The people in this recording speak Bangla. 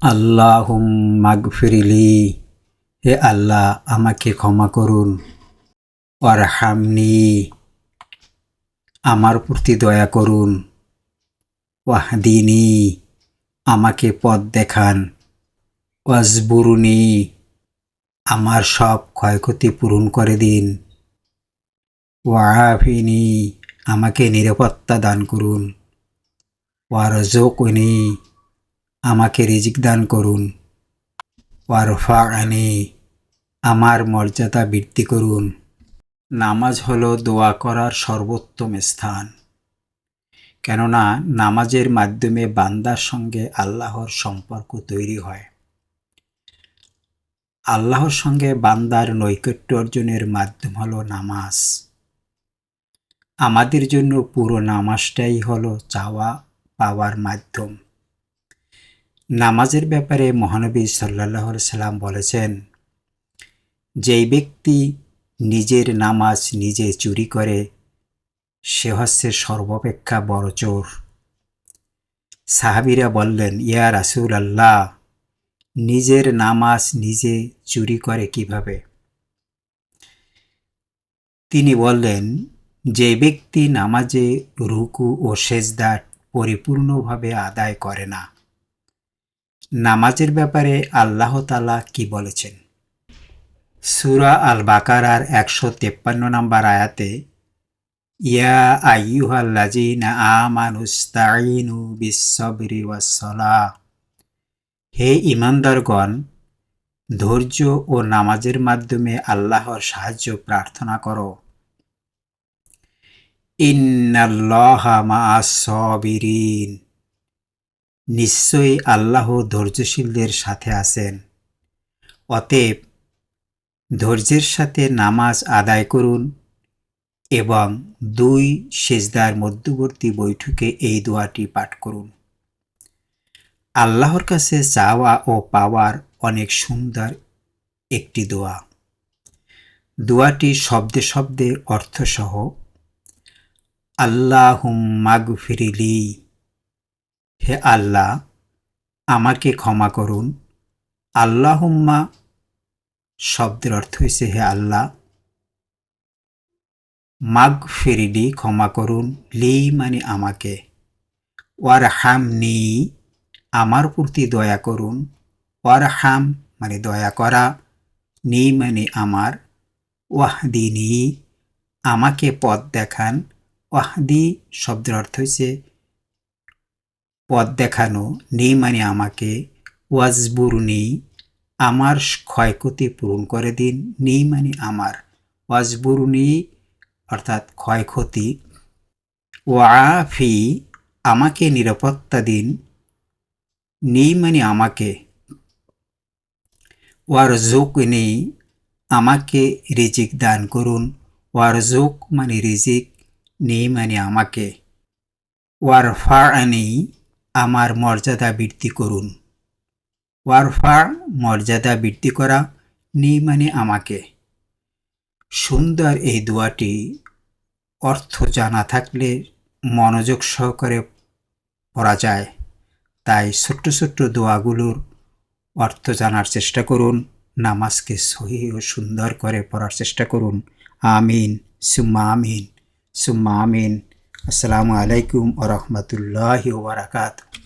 আল্লাহুম্মা গফিরলি, হে আল্লাহ আমাকে ক্ষমা করুন। ওয়ারহামনি, আমার প্রতি দয়া করুন। ওয়াহদিনি, আমাকে পথ দেখান। ওয়াজবুরনি, আমার সব ক্ষয়ক্ষতি পূরণ করে দিন। ওয়াআফিনি, আমাকে নিরাপত্তা দান করুন। ওয়ারজুকনি, আমাকে রিজিক দান করুন। ওয়ারফাআনি, আমার মর্যাদা বৃদ্ধি করুন। নামাজ হলো দোয়া করার সর্বোত্তম স্থান, কেননা নামাজের মাধ্যমে বান্দার সঙ্গে আল্লাহর সম্পর্ক তৈরি হয়। আল্লাহর সঙ্গে বান্দার নৈকট্য অর্জনের মাধ্যম হলো নামাজ। আমাদের জন্য পুরো নামাজটাই হলো চাওয়া পাওয়ার মাধ্যম। নামাজের ব্যাপারে মহানবী সাল্লাল্লাহু আলাইহি সাল্লাম বলেছেন, যেই ব্যক্তি নিজের নামাজ নিজে চুরি করে সে হচ্ছে সর্বাপেক্ষা বড় চোর। সাহাবীরা বললেন, ইয়া রাসূলাল্লাহ, নিজের নামাজ নিজে চুরি করে কিভাবে? তিনি বললেন, যে ব্যক্তি নামাজে রুকু ও সেজদা পরিপূর্ণভাবে আদায় করে না। নামাজের ব্যাপারে আল্লাহ তাআলা কি বলেছেন? সূরা আল বাকারার 153 নম্বর আয়াতে, ইয়া আইয়ুহাল্লাযীনা আমানুস্তাঈনু বিস-সাবরি ওয়াস-সালাহ, হে ঈমানদারগণ, ধৈর্য ও নামাজের মাধ্যমে আল্লাহর সাহায্য প্রার্থনা করো। ইন্নাল্লাহা মা'আস-সাবিরিন, নিশ্চয়ই আল্লাহ ধৈর্যশীলদের সাথে আছেন। অতএব ধৈর্যের সাথে নামাজ আদায় করুন এবং 2 সিজদার মধ্যবর্তী বৈঠকে এই দোয়াটি পাঠ করুন। আল্লাহর কাছে চাওয়া ও পাওয়ার অনেক সুন্দর একটি দোয়া। দোয়াটি শব্দে শব্দে অর্থসহ। আল্লাহুম্মা গফিরলি, হে আল্লাহ আমাকে ক্ষমা করুন। আল্লাহুম্মা শব্দের অর্থ হয়েছে হে আল্লাহ, মাগফিরলি ক্ষমা করুন, লি মানে আমাকে, ওয়ারহামনি আমার প্রতি দয়া করুন, ওয়ারহাম মানে দয়া করা, নি মানে আমার, ওয়াহদিনি আমাকে পথ দেখান। ওয়াহদি শব্দের অর্থ হয়েছে পথ দেখানো, নি মানে আমাকে, ওয়াজবুরনি আমার ক্ষয়ক্ষতি পূরণ করে দিন, নি মানে আমার, ওয়াজবুরনি অর্থাৎ ক্ষয়ক্ষতি, ওয়াফি আমাকে নিরাপত্তা দিন, নি মানে আমাকে, ওয়ারজুকনি আমাকে রিজিক দান করুন। ওয়ারজুক মানে রিজিক, নি মানে আমাকে, ওয়ারফাআনি আমার মর্যাদা বৃদ্ধি করুন। ওয়ারফা মর্যাদা বৃদ্ধি করা, নি মানে আমাকে। সুন্দর এই দোয়াটি অর্থ জানা থাকলে মনোযোগ সহকারে পড়া যায়। তাই ছোট্ট ছোট্ট দোয়াগুলোর অর্থ জানার চেষ্টা করুন। নামাজকে সহি ও সুন্দর করে পড়ার চেষ্টা করুন। আমিন সুম্মা আমিন সুম্মা আমিন। আসসালামু আলাইকুম ওয়া রাহমাতুল্লাহি ওয়া বারাকাতুহু।